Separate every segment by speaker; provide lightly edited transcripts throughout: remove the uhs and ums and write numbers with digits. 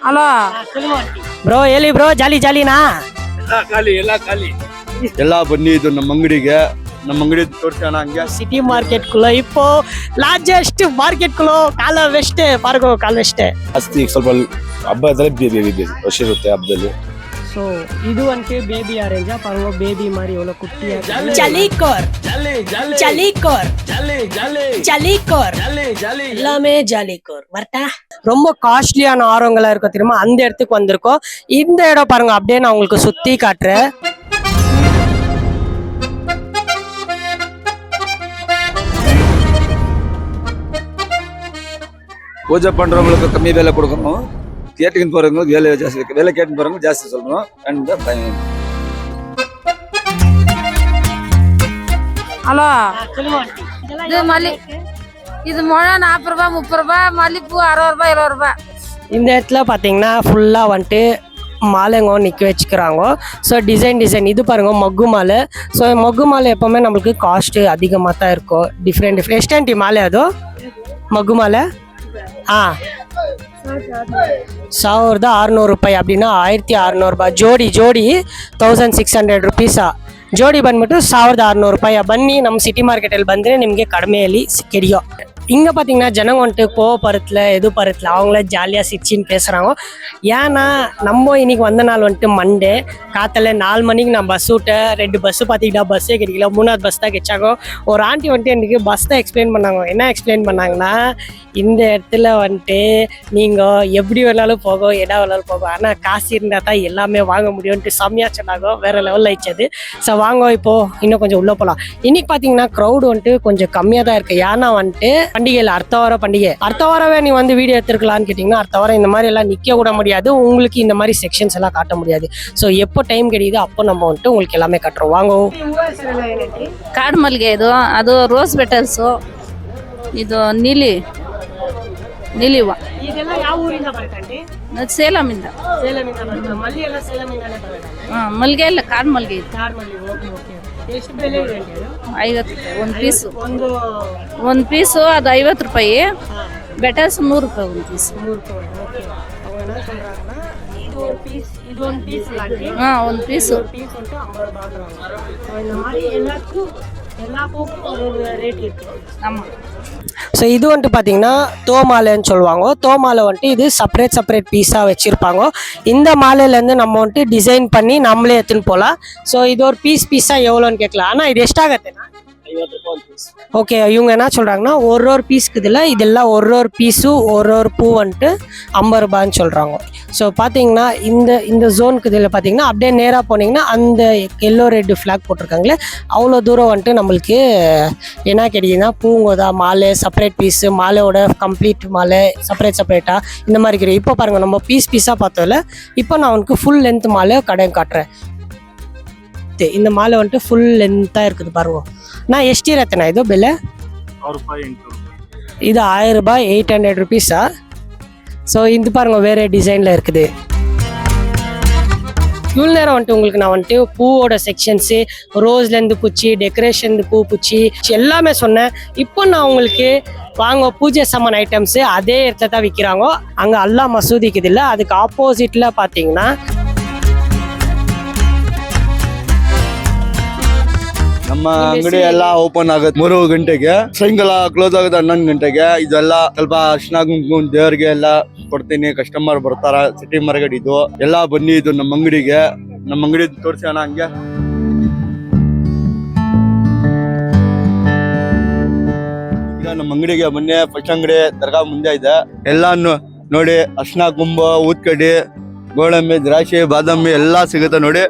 Speaker 1: Hello
Speaker 2: bro ಹೇಳಿ bro ಜಾಲಿ ಜಾಲಿನಾ
Speaker 3: ಎಲ್ಲ ಬನ್ನಿ ಇದು ನಮ್ಮ ಅಂಗಡಿಗೆ ನಮ್ಮ ಅಂಗಡಿ ತೋರ್ಸೋಣ ಹಂಗೆ
Speaker 2: ಸಿಟಿ ಮಾರ್ಕೆಟ್ ಕುಲೋ ಇಪ್ಪೋ ಲಾರ್ಜೆಸ್ಟ್ ಮಾರ್ಕೆಟ್ ಕುಲೋ ಕಾಲ ವೆಸ್ಟೆ ಪಾರ್ಗೋ ಕಾಲ ವೆಸ್ಟೆ
Speaker 3: ಜಾಸ್ತಿ ಸ್ವಲ್ಪ ಹಬ್ಬದಲ್ಲಿ ಬೇಬಿ ವರ್ಷ ಇರುತ್ತೆ ಹಬ್ಬದಲ್ಲಿ
Speaker 2: ಸೊ ಇದು ಅಂತೆ ಬೇಬಿ ಆರೆಂಜ ಪಾರ್ಗೋ ಬೇಬಿ ಮಾರಿ எவ்வளோ குட்டியா ஜலிகோர் ஜலிகோர் ஜலிகோர் எல்லாமே ஜலிகோர் வரட்டா ரொம்ப காஸ்ட்லியான ஆரங்களா இருக்கும் தெரியுமா அந்த இடத்துக்கு வந்திருக்கோம் இந்த இடம் பாருங்க அப்படியே நான் உங்களுக்கு சுத்தி காட்டுறேன்
Speaker 3: பூஜை பண்றவங்களுக்கு கம்மி விலை கொடுக்கணும் கேட்டுக்கின்னு போறவங்க விலை கேட்டு போறவங்க ஜாஸ்தி சொல்லணும் அண்ட் பயம்
Speaker 1: ஹலோ இது இது முழம் 40 ரூபாய் 30 ரூபாய் மல்லிப்பூ 60 ரூபாய் 70 ரூபாய்
Speaker 2: இந்த இடத்துல பார்த்தீங்கன்னா ஃபுல்லாக வந்துட்டு மாலைங்க நிற்க வச்சுக்கிறாங்க ஸோ டிசைன் இது பாருங்க மொக்கு மாலை ஸோ மொக்கு மாலை எப்போவுமே நம்மளுக்கு காஸ்ட்டு அதிகமாக தான் இருக்கும் டிஃப்ரெண்ட் ಎಷ್ಟೇಂಟಿ ಮಾಲೆ ಅದು ಮಗ್ಗು ಮಾಲೆ 1600 ರೂಪಾಯಿ அப்படின்னா 1600 ರೂಪಾಯಿ ಜೋಡಿ 1600 ರುಪೀಸಾ ಜೋಡಿ ಬಂದ್ಬಿಟ್ಟು 1600 ರೂಪಾಯಿ ಬನ್ನಿ ನಮ್ಮ ಸಿಟಿ ಮಾರ್ಕೆಟಲ್ಲಿ ಬಂದರೆ ನಿಮಗೆ ಕಡಿಮೆಯಲ್ಲಿ ಸಿಕ್ಕಿರಿಯೋ இங்கே பார்த்தீங்கன்னா ஜனங்க வந்துட்டு கோவப்பருத்தில் எது பருத்தில் அவங்கள ஜாலியாக சிரிச்சின்னு பேசுகிறாங்க ஏன்னா நம்ம இன்னைக்கு வந்த நாள் வந்துட்டு மண்டே காத்தால 4 மணிக்கு நான் பஸ் விட்டேன் 2 பஸ்ஸு பார்த்தீங்கன்னா பஸ்ஸே கிடைக்கல 3வது பஸ் தான் கிடைச்சாங்க ஒரு ஆண்டி வந்துட்டு எனக்கு பஸ் தான் எக்ஸ்பிளைன் பண்ணாங்க என்ன எக்ஸ்பிளைன் பண்ணாங்கன்னா இந்த இடத்துல வந்துட்டு நீங்கள் எப்படி வேணாலும் போகும் எடா வேணாலும் போகும் ஆனால் காசு இருந்தால் தான் எல்லாமே வாங்க முடியும்ன்ட்டு செம்மையாக சொன்னாங்க வேறு லெவலில் ஆயிடுச்சது ஸோ வாங்க இப்போது இன்னும் கொஞ்சம் உள்ளே போகலாம் இன்னைக்கு பார்த்தீங்கன்னா க்ரௌடு வந்துட்டு கொஞ்சம் கம்மியாக தான் இருக்குது ஏன்னா வந்துட்டு பண்டிகையில் அடுத்த வாரவே நீ வந்து வீடியோ எடுத்துருக்கலான்னு கேட்டிங்கன்னா அடுத்த வாரம் இந்த மாதிரி எல்லாம் நிற்க விட முடியாது உங்களுக்கு இந்த மாதிரி செக்ஷன்ஸ் எல்லாம் காட்ட முடியாது ஸோ எப்போ டைம் கிடைக்குது அப்போ நம்ம வந்துட்டு உங்களுக்கு எல்லாமே காட்டுறோம் வாங்க
Speaker 1: ಕಾಡು ಮಲ್ಲಿಗೆ ಇದು ಅದು ರೋಸ್ ಪೆಟಲ್ಸು ಇದು ನೀಲಿ ಹೂವು ಸೇಲಮಿಂದ ಮಲ್ಲಿಗೆ ಇಲ್ಲ ಕಾಡು ಮಲ್ಲಿಗೆ ಇದು 50 ಒಂದು ಪೀಸು ಅದು 50 ರೂಪಾಯಿ ಬೆಟಲ್ಸ್ 100 ರೂಪಾಯಿ ಒಂದು ಪೀಸ್ ಒಂದು ಪೀಸು ஆமாம்
Speaker 2: ஸோ இது வந்துட்டு பார்த்தீங்கன்னா தோமாலைன்னு சொல்லுவாங்க தோமாலை வந்துட்டு இது செப்பரேட் பீஸாக வச்சுருப்பாங்க இந்த மாலையிலேருந்து நம்ம வந்துட்டு டிசைன் பண்ணி நம்மளே எடுத்துன்னு போகலாம் ஸோ இது ஒரு பீஸாக எவ்வளோன்னு கேட்கலாம் ஆனால் இது எಷ್ಟಾಗತ್ತೇನಾ ஓகே இவங்க என்ன சொல்கிறாங்கன்னா ஒரு பீஸ்க்கு இதெல்லாம் ஒரு பீஸு ஒரு பூ வந்துட்டு 50 ரூபான்னு சொல்கிறாங்க ஸோ பார்த்தீங்கன்னா இந்த ஜோனுக்கு இதில் பார்த்தீங்கன்னா அப்படியே நேராக போனீங்கன்னா அந்த எல்லோ ரெட் ஃப்ளாக் போட்டிருக்காங்களே அவ்வளோ தூரம் வந்துட்டு நம்மளுக்கு என்ன கிடைக்குதுன்னா பூங்கோதா மாலை செப்பரேட் பீஸு மாலையோட கம்ப்ளீட் மாலை செப்பரேட்டாக இந்த மாதிரி கிடைக்கும் இப்போ பாருங்கள் நம்ம பீஸாக பார்த்ததில்ல இப்போ நான் உனக்கு ஃபுல் லென்த் மாலை கடையும் காட்டுறேன் இந்த மாலை வந்துட்டு ஃபுல் லென்த்தாக இருக்குது பாருங்க நான் ಎಷ್ಟು ಇರತ್ತೆ ಇದು ಬೆಲೆ இது 1000 ரூபாய் 800 ருபீஸா ஸோ இது பாருங்க வேற டிசைனில் இருக்குது இவ்வளோ நேரம் வந்துட்டு உங்களுக்கு நான் வந்துட்டு பூவோட செக்ஷன்ஸு ரோஸ்லேருந்து பூச்சி டெக்கரேஷன் பூச்சி எல்லாமே சொன்னேன் இப்போ நான் உங்களுக்கு வாங்க பூஜை சாமான் ஐட்டம்ஸு அதே இடத்துல தான் விற்கிறாங்க அங்கே அல்லா மசூதிக்குது இல்லை அதுக்கு ஆப்போசிட்டில் பார்த்தீங்கன்னா
Speaker 3: ನಮ್ಮ ಅಂಗಡಿ ಎಲ್ಲ ಓಪನ್ ಆಗುತ್ತೆ 3 ಗಂಟೆಗೆ ಸಾಯಂಕಾಲ ಕ್ಲೋಸ್ ಆಗುತ್ತೆ 11 ಗಂಟೆಗೆ ಇದೆಲ್ಲ ಸ್ವಲ್ಪ ಅರ್ಶಿನ ಕುಂಕುಮ ದೇವರಿಗೆ ಎಲ್ಲ ಕೊಡ್ತೀನಿ ಕಸ್ಟಮರ್ ಬರ್ತಾರ ಸಿಟಿ ಮಾರ್ಕೆಟ್ ಇದು ಎಲ್ಲ ಬನ್ನಿ ಇದು ನಮ್ಮ ಅಂಗಡಿ ತೋರ್ಸೋಣ ಹಂಗೆ ಈಗ ನಮ್ಮ ಅಂಗಡಿಗೆ ಬನ್ನಿ ಫಸ್ಟ್ ಅಂಗಡಿ ದರ್ಗಾ ಮುಂದೆ ಇದೆ ಎಲ್ಲ ನೋಡಿ ಅರ್ಶಿನ ಕುಂಬ ಊದ್ಕಡ್ಡಿ ಗೋಡಂಬಿ ದ್ರಾಕ್ಷಿ ಬಾದಾಮಿ ಎಲ್ಲಾ ಸಿಗುತ್ತೆ ನೋಡಿ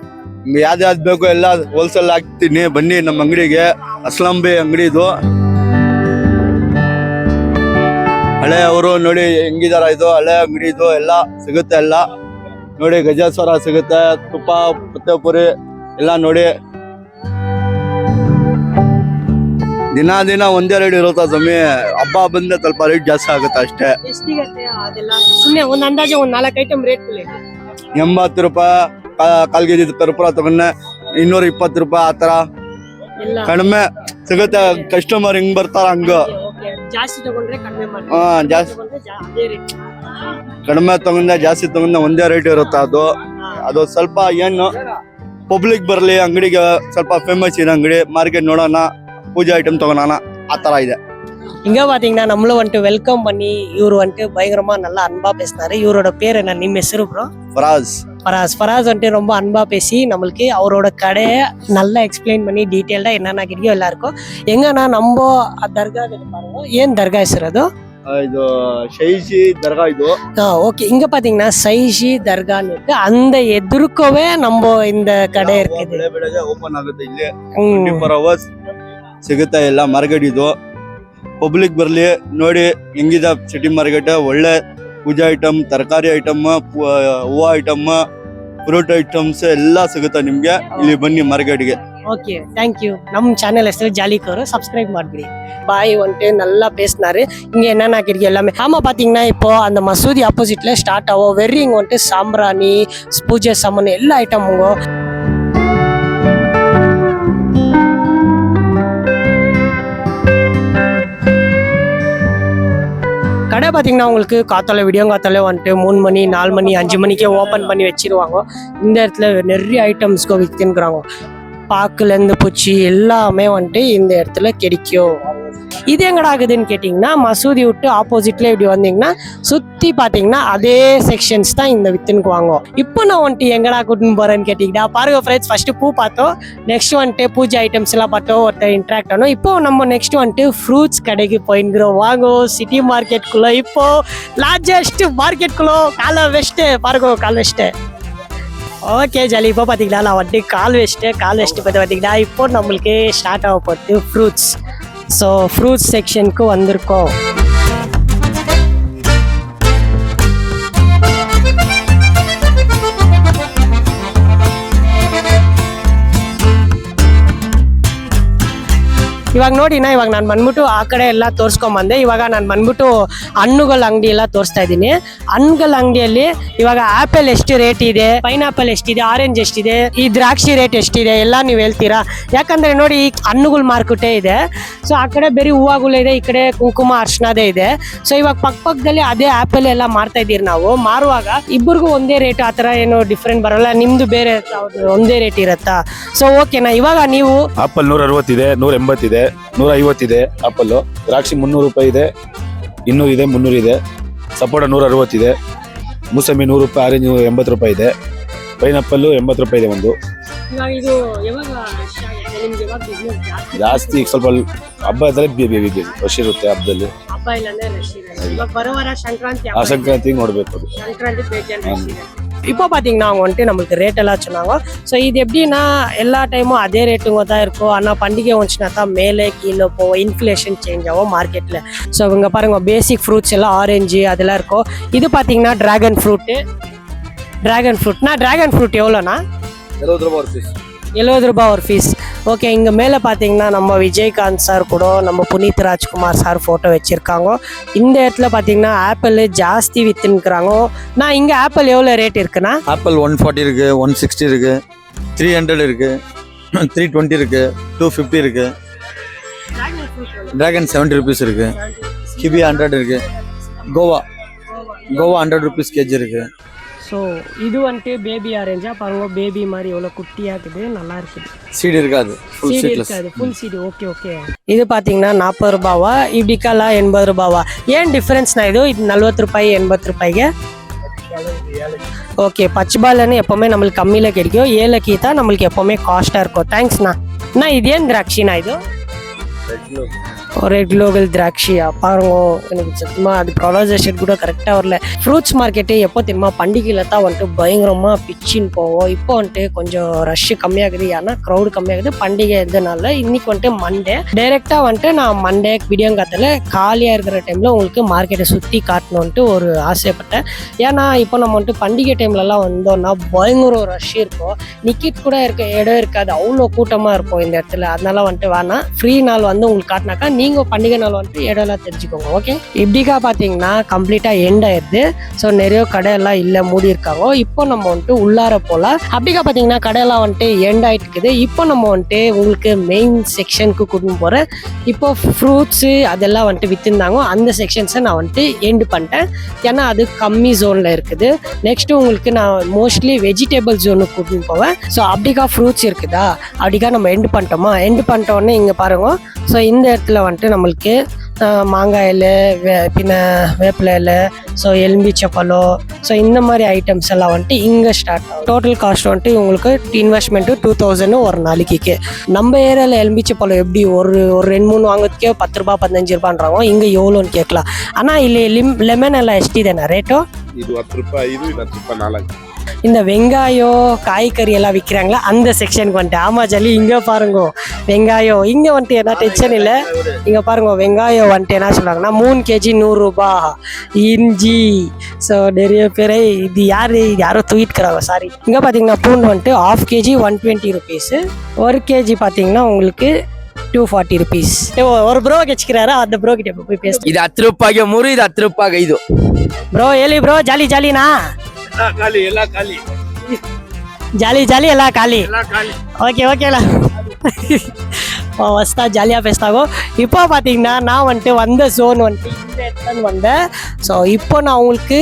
Speaker 3: ಯಾವ್ದು ಬೇಕು ಎಲ್ಲ ಹೋಲ್ಸೇಲ್ ಹಾಕ್ತೀನಿ ಬನ್ನಿ ನಮ್ಮ ಅಂಗಡಿಗೆ ಅಸ್ಲಂಬಿ ಅಂಗಡಿ ಇದು ಹಳೆ ಅವರು ನೋಡಿ ಹೆಂಗಿದಾರ ಇದು ಹಳೆ ಅಂಗಡಿ ಇದು ಎಲ್ಲ ಸಿಗುತ್ತೆ ಎಲ್ಲ ನೋಡಿ ಗಜೇಶ್ವರ ಸಿಗುತ್ತೆ ತುಪ್ಪ ಪುರಿ ಎಲ್ಲ ನೋಡಿ ದಿನ ಒಂದೇ ರೇಟ್ ಇರುತ್ತೆ ಸ್ವಾಮಿ ಹಬ್ಬ ಬಂದ್ರೆ ಸ್ವಲ್ಪ ರೇಟ್ ಜಾಸ್ತಿ ಆಗುತ್ತೆ ಅಷ್ಟೇ
Speaker 2: ಸುಮ್ಮನೆ ಒಂದು ಅಂದಾಜು ಒಂದು 4 ಐಟಮ್ ರೇಟ್
Speaker 3: 80 ರೂಪಾಯಿ ಕಾಲ್ ಕೆಜಿ ಕರ್ಪೂರ ತಗೊಂಡೆ 220 ರೂಪಾಯಿ ಆತರ ಕಡಿಮೆ ಸಿಗುತ್ತೆ ಕಸ್ಟಮರ್ ಹೆಂಗ್ ಬರ್ತಾರ ಹಂಗ
Speaker 2: ಜಾಸ್ತಿ ತಗೊಂಡ್ರೆ ಕಡಿಮೆ
Speaker 3: ಜಾಸ್ತಿ ಕಡಿಮೆ ತಗೊಂಡ ಜಾಸ್ತಿ ತಗೊಂಡ ಒಂದೇ ರೇಟ್ ಇರುತ್ತೆ. ಅದು ಸ್ವಲ್ಪ ಏನು ಪಬ್ಲಿಕ್ ಬರಲಿ ಅಂಗಡಿಗೆ, ಸ್ವಲ್ಪ ಫೇಮಸ್ ಇದೆ ಅಂಗಡಿ, ಮಾರ್ಕೆಟ್ ನೋಡೋಣ, பூஜை ஐட்டம் தோணானா அத்தரா இது.
Speaker 2: இங்கே பார்த்தீங்கன்னா நம்மளும் வந்துட்டு வெல்கம் பண்ணி இவர் வந்துட்டு பயங்கரமாக நல்லா அன்பாக பேசினாரு. இவரோட பேர் என்ன, ನಿಮ್ಮ ಹೆಸರು ப்ரோ? ஃபராஸ் வந்துட்டு ரொம்ப அன்பாக பேசி நம்மளுக்கு அவரோட கடையை நல்லா எக்ஸ்பிளைன் பண்ணி டீட்டெயில்டாக என்னென்ன கிடைக்கும் எல்லாருக்கும். எங்கன்னா நம்ம தர்கா பாருங்க, ஏன் தர்கா ಹೆಸರು ಅದು?
Speaker 3: ಇದು ಶೈಜಿ ದರ್ಗಾ ಇದು.
Speaker 2: ஓகே, இங்க பாத்தீங்கன்னா சைஜி தர்கான்னு இருக்கு. அந்த எதிர்க்கவே நம்ம இந்த கடை இருக்குது.
Speaker 3: ಬೆಳಗ್ಗೆ ಓಪನ್ ಆಗುತ್ತೆ ಇಲ್ಲಿ 24 hours ಸಿಗುತ್ತೆ ಎಲ್ಲ ಮಾರ್ಕೆಟ್. ಇದು ಪಬ್ಲಿಕ್ ಬರಲಿ ನೋಡಿ ಹೆಂಗಿದೆ ಸಿಟಿ ಮಾರ್ಕೆಟ್. ಒಳ್ಳೆ ಪೂಜಾ ಐಟಮ್, ತರಕಾರಿ ಐಟಮ್, ಹೂವು ಐಟಮ್, ಫ್ರೂಟ್ ಐಟಮ್ಸ್ ಎಲ್ಲ ಸಿಗುತ್ತೆ ನಿಮ್ಗೆ. ಇಲ್ಲಿ ಬನ್ನಿ ಮಾರ್ಕೆಟ್ಗೆ.
Speaker 2: Okay, thank you. நம்ம சேனல் ಹೆಸರು ஜாலிக்கோரு, சப்ஸ்கிரைப் ಮಾಡ್ಬಿಡಿ. பாய் வந்துட்டு நல்லா பேசினாரு. இங்க என்னென்ன கிடைக்கும் எல்லாமே. ஆமா, பாத்தீங்கன்னா இப்போ அந்த மசூதி ஆப்போசிட்ல ஸ்டார்ட் ஆகும். வெறிங் வந்துட்டு சாம்பிராணி, பூஜை சாமான் எல்லா ஐட்டமுங்க. கடை பார்த்தீங்கன்னா உங்களுக்கு விடியங்காத்தால வந்துட்டு 3 மணி 4 மணி 5 மணிக்கே ஓப்பன் பண்ணி வச்சிருவாங்க. இந்த இடத்துல நிறைய ஐட்டம்ஸ்க்கு விற்கிறாங்க. பாக்குலேருந்து பூச்சி எல்லாமே வந்துட்டு இந்த இடத்துல கிடைக்கும். இது எங்கடா ஆகுதுன்னு கேட்டிங்கன்னா, மசூதி விட்டு ஆப்போசிட்ல இப்படி வந்தீங்கன்னா சுற்றி பார்த்தீங்கன்னா அதே செக்ஷன்ஸ் தான் இந்த வித்துனுக்கு வாங்குவோம். இப்போ நான் வந்துட்டு எங்கடா கூட்டின்னு போகிறேன்னு கேட்டிங்கன்னா பாருங்க ஃப்ரெண்ட்ஸ், ஃபஸ்ட்டு பூ பார்த்தோம், நெக்ஸ்ட் வந்துட்டு பூஜை ஐட்டம்ஸ் எல்லாம் பார்த்தோம், ஒருத்தர் இன்ட்ராக்ட் ஆனோம். இப்போ நம்ம நெக்ஸ்ட் வந்துட்டு ஃப்ரூட்ஸ் கடைக்கு போயின்னுக்கிறோம். வாங்கோ சிட்டி மார்க்கெட்குள்ளே. இப்போ லார்ஜஸ்ட் மார்க்கெட்குள்ளே காலை வெஸ்ட்டு பாருங்க, கால் வெஸ்ட்டு. Okay jolly. இப்போ பார்த்தீங்கன்னா நான் வந்துட்டு கால் வெஸ்ட்டு பார்த்து பார்த்தீங்கன்னா இப்போ நம்மளுக்கு ஸ்டார்ட் ஆக போகுது ஃப்ரூட்ஸ். ஸோ ஃப்ரூட்ஸ் செக்ஷனுக்கு வந்திருக்கோம். ಇವಾಗ ನೋಡಿ ಇವಾಗ ನಾನು ಬಂದ್ಬಿಟ್ಟು ಆ ಕಡೆ ಎಲ್ಲ ತೋರಿಸ್ಕೊಂಬಂದೆ. ಇವಾಗ ನಾನು ಬಂದ್ಬಿಟ್ಟು ಹಣ್ಣುಗಳ ಅಂಗಡಿ ಎಲ್ಲ ತೋರಿಸ್ತಾ ಇದ್ದೀನಿ. ಹಣ್ಣುಗಳ ಅಂಗಡಿಯಲ್ಲಿ ಇವಾಗ ಆಪಲ್ ಎಷ್ಟು ರೇಟ್ ಇದೆ, ಪೈನಾಪಲ್ ಎಷ್ಟಿದೆ, ಆರೆಂಜ್ ಎಷ್ಟಿದೆ, ಈ ದ್ರಾಕ್ಷಿ ರೇಟ್ ಎಷ್ಟಿದೆ ಎಲ್ಲ ನೀವು ಹೇಳ್ತೀರಾ. ಯಾಕಂದ್ರೆ ನೋಡಿ ಈ ಹಣ್ಣುಗಳ ಮಾರುಕಟ್ಟೆ ಇದೆ. ಸೊ ಆ ಕಡೆ ಬೇರೆ ಹೂವಾಗುಳು ಇದೆ, ಈ ಕಡೆ ಕುಂಕುಮ ಅರ್ಶನದೇ ಇದೆ. ಸೊ ಇವಾಗ ಪಕ್ಕದಲ್ಲಿ ಅದೇ ಆಪಲ್ ಎಲ್ಲ ಮಾರ್ತಾ ಇದ್ದೀರಿ. ನಾವು ಮಾರುವಾಗ ಇಬ್ಬರಿಗೂ ಒಂದೇ ರೇಟ್, ಆ ಥರ ಏನೋ ಡಿಫ್ರೆಂಟ್ ಬರಲ್ಲ. ನಿಮ್ದು ಬೇರೆ ಒಂದೇ ರೇಟ್ ಇರತ್ತಾ? ಸೊ ಓಕೆನಾ. ಇವಾಗ ನೀವು
Speaker 4: ಆಪಲ್ 160 ಇದೆ, 180 ಇದೆ, 150 ಇದೆ. ಆಪಲ್ ದ್ರಾಕ್ಷಿ 300 ರೂಪಾಯಿ ಇದೆ, 200 ಇದೆ, 300 ಇದೆ. ಸಪೋಟ 160 ಇದೆ, ಮೂಸಂಬಿ 100 ರೂಪಾಯಿ, ಆರೆಂಜ್ 80 ರೂಪಾಯಿ ಇದೆ, ಪೈನಾಪಲ್ 80 ರೂಪಾಯಿ ಇದೆ ಒಂದು. ಜಾಸ್ತಿ ಸ್ವಲ್ಪ ಹಬ್ಬದಲ್ಲಿ ರಶ್ ಇರುತ್ತೆ. ಹಬ್ಬದಲ್ಲಿ ಸಂಕ್ರಾಂತಿ ನೋಡ್ಬೇಕು. இப்போ பார்த்தீங்கன்னா அவங்க வந்துட்டு நம்மளுக்கு ரேட் எல்லாம் சொன்னாங்க. ஸோ இது எப்படின்னா எல்லா டைமும் அதே ரேட்டுங்க தான் இருக்கும். ஆனால் பண்டிகை வந்துச்சுன்னா தான் மேலே கீழே போவோம், இன்ஃப்ளேஷன் சேஞ்ச் ஆகும் மார்க்கெட்டில். ஸோ இவங்க பாருங்க பேசிக் ஃப்ரூட்ஸ் எல்லாம் ஆரஞ்சு அதெல்லாம் இருக்கும். இது பார்த்தீங்கன்னா ட்ராகன் ஃப்ரூட்னா ட்ராகன் ஃப்ரூட் எவ்வளோண்ணா? 70 ரூபாய் ஒரு பீஸ். ஓகே, இங்கே மேலே பார்த்தீங்கன்னா நம்ம விஜயகாந்த் சார் கூட நம்ம புனித் ராஜ்குமார் சார் ஃபோட்டோ வச்சுருக்காங்க. இந்த இடத்துல பார்த்தீங்கன்னா ஆப்பிள் ஜாஸ்தி விற்றுன்னுக்குறாங்க. நான் இங்கே ஆப்பிள் எவ்வளோ ரேட் இருக்குண்ணா?
Speaker 5: ஆப்பிள் 140 இருக்குது, 160 இருக்குது, 300 இருக்குது, 320 இருக்குது, 250 இருக்குது. ட்ராகன் 70 ருபீஸ் இருக்குது, கிவி 100 இருக்குது, கோவா 100 ருபீஸ் கேஜி இருக்குது.
Speaker 2: ஸோ இது வந்துட்டு பேபி ஆரஞ்சா பாருங்க, பேபி மாதிரி எவ்வளோ குட்டியாக்குது, நல்லா இருக்குது.
Speaker 5: சீடு இருக்காது,
Speaker 2: சீடு இருக்காது, ஃபுல் சீடு. Okay okay. இது பார்த்தீங்கன்னா 40 ரூபாவா, இப்படிக்கெல்லாம் 80 ரூபாவா? ஏன் டிஃப்ரென்ஸ்னா இது 40 ரூபாய் 80 ரூபாய்க்கு? ஓகே, பச்சைபாலன்னு எப்போவுமே நம்மளுக்கு கம்மியில் கிடைக்கும், ஏலக்கி தான் நம்மளுக்கு எப்போவுமே காஸ்ட்டாக இருக்கும். தேங்க்ஸ்ண்ணா. அண்ணா இது ஏன் திராட்சைண்ணா? இது ரெட் லோகல் திராட்சையா பாருங்க. எனக்கு சத்தியமாக அது ப்ரொனவுன்சியேஷன் கூட கரெக்டாக வரல. ஃப்ரூட்ஸ் மார்க்கெட்டு எப்போ தெரியுமா, பண்டிகையில் தான் வந்துட்டு பயங்கரமாக பிச்சின்னு போவோம். இப்போ வந்துட்டு கொஞ்சம் ரஷ்ஷு கம்மியாகுது, ஏன்னா க்ரௌடு கம்மியாகுது பண்டிகை இதனால. இன்னைக்கு வந்துட்டு மண்டே டைரெக்டாக வந்துட்டு நான் மண்டே விடியங்காத்தில் காலியாக இருக்கிற டைமில் உங்களுக்கு மார்க்கெட்டை சுற்றி காட்டணுன்ட்டு ஒரு ஆசைப்பட்டேன். ஏன்னா இப்போ நம்ம வந்துட்டு பண்டிகை டைம்லலாம் வந்தோம்னா பயங்கர ரஷ் இருக்கும், நிக்கிட் கூட இடம் இருக்காது, அவ்வளோ கூட்டமாக இருக்கும் இந்த இடத்துல. அதனால வந்துட்டு வேணாம், ஃப்ரீ நாள் வந்து உங்களுக்கு காட்டினாக்கா நீங்கள் பண்டிகை நாள் வந்துட்டு இடம்லாம் தெரிஞ்சுக்கோங்க. ஓகே, இப்படிக்கா பார்த்தீங்கன்னா கம்ப்ளீட்டாக எண்ட் ஆயிடுது. ஸோ நிறைய கடையெல்லாம் இல்லை, மூடி இருக்காங்க. இப்போ நம்ம வந்துட்டு உள்ளார போகலாம். அப்படிக்கா பார்த்தீங்கன்னா கடையெல்லாம் வந்துட்டு எண்ட் ஆகிட்டு இருக்குது. இப்போ நம்ம வந்துட்டு உங்களுக்கு மெயின் செக்ஷனுக்கு கூட்டின்னு போகிறேன். இப்போ ஃப்ரூட்ஸு அதெல்லாம் வந்துட்டு விற்றுருந்தாங்க. அந்த செக்ஷன்ஸை நான் வந்துட்டு எண்டு பண்ணிட்டேன், ஏன்னா அது கம்மி ஜோனில் இருக்குது. நெக்ஸ்ட்டு உங்களுக்கு நான் மோஸ்ட்லி வெஜிடபிள் ஜோனுக்கு கூட்டின்னு போவேன். ஸோ அப்படிக்கா ஃப்ரூட்ஸ் இருக்குதா, அப்படிக்கா நம்ம எண்டு பண்ணிட்டோமா, எண்டு பண்ணிட்டோன்னே இங்கே பாருங்க. ஸோ இந்த இடத்துல வந்துட்டு நம்மளுக்கு மாங்காய் இலை, பின்ன வேப்பிலை இலை, ஸோ எலும்பிச்சப்பழம், ஸோ இந்த மாதிரி ஐட்டம்ஸ் எல்லாம் வந்துட்டு இங்கே ஸ்டார்ட் ஆகும். டோட்டல் காஸ்ட் வந்துட்டு உங்களுக்கு இன்வெஸ்ட்மெண்ட்டு 2000 ஒரு நாளைக்கு. நம்ம ஏரியாவில் எலும்பிச்சப்பழம் எப்படி ஒரு 2-3 வாங்குறதுக்கே 10 ரூபா 15 ரூபான்றாங்க, இங்கே எவ்வளோன்னு கேட்கலாம். ஆனால் இல்லை லெமன் எல்லாம் எஸ்டி தானே ரேட்டோ?
Speaker 6: இது 10 ரூபாய், இது 10 ரூபாய் 4.
Speaker 2: இந்த வெங்காயம் காய்கறி எல்லாம் விற்கிறாங்களா அந்த செக்ஷனுக்கு வந்துட்டு. ஆமாம் ஜலி, இங்கே பாருங்க வெங்காயம். இங்கே வந்துட்டு என்ன டென்ஷன் இல்லை, இங்கே பாருங்க வெங்காயம் வந்துட்டு என்ன சொல்கிறாங்கன்னா 3 kg 100 ரூபா. இஞ்சி, ஸோ நிறைய பேரை இது யாரோ தூக்கிட்டுக்கிறாங்க, சாரி. இங்கே பார்த்தீங்கன்னா பூண்டு வந்துட்டு 1/2 kg 120 ருபீஸு. 1 kg பார்த்தீங்கன்னா உங்களுக்கு 240 ருபீஸ். ஒரு ப்ரோ வச்சுக்கிறாரு, அந்த ப்ரோ கிட்ட போய் பேச.
Speaker 7: ಇದು 10 ರೂಪಾಯಿಗೆ 3, ಇದು 10 ರೂಪಾಯಿಗೆ 5.
Speaker 2: ப்ரோ ಹೇಳಿ ப்ரோ, ಜಾಲಿನಾ?
Speaker 6: ಎಲ್ಲ ಖಾಲಿ
Speaker 2: ಜಾಲಿ ಎಲ್ಲ ಖಾಲಿ. ஓகேலா வஸ்தா ஜாலியாக பேசிட்டாங்கோ. இப்போ பார்த்தீங்கன்னா நான் வந்துட்டு வந்த ஜோன் வந்துட்டு இந்த இடத்துல வந்தேன். ஸோ இப்போ நான் உங்களுக்கு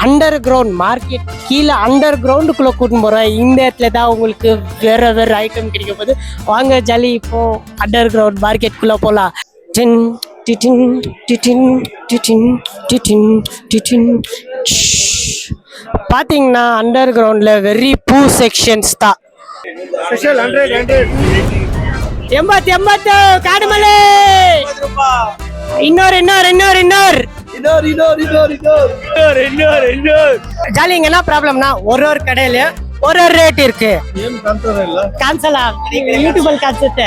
Speaker 2: அண்டர் கிரவுண்ட் மார்க்கெட் கீழே அண்டர் கிரவுண்டுக்குள்ளே கூட்டின்னு போகிறேன். இந்த இடத்துல தான் உங்களுக்கு வேறு ஐட்டம் கிடைக்க போகுது. வாங்க ஜாலி, இப்போ அண்டர் கிரவுண்ட் மார்க்கெட்டுக்குள்ளே போகலாம். டின் டிடின் டிடின் டிடின் டிடின் டிடின். பார்த்தீங்கன்னா அண்டர் கிரவுண்டில் வெரி பூ செக்ஷன்ஸ் தான். 80 காடுமலை. இன்னொரு ஜாலி. இங்க என்ன ப்ராப்ளம்னா ஒரு கடையில ஒரு ரேட் இருக்கு. Cancel YouTube concept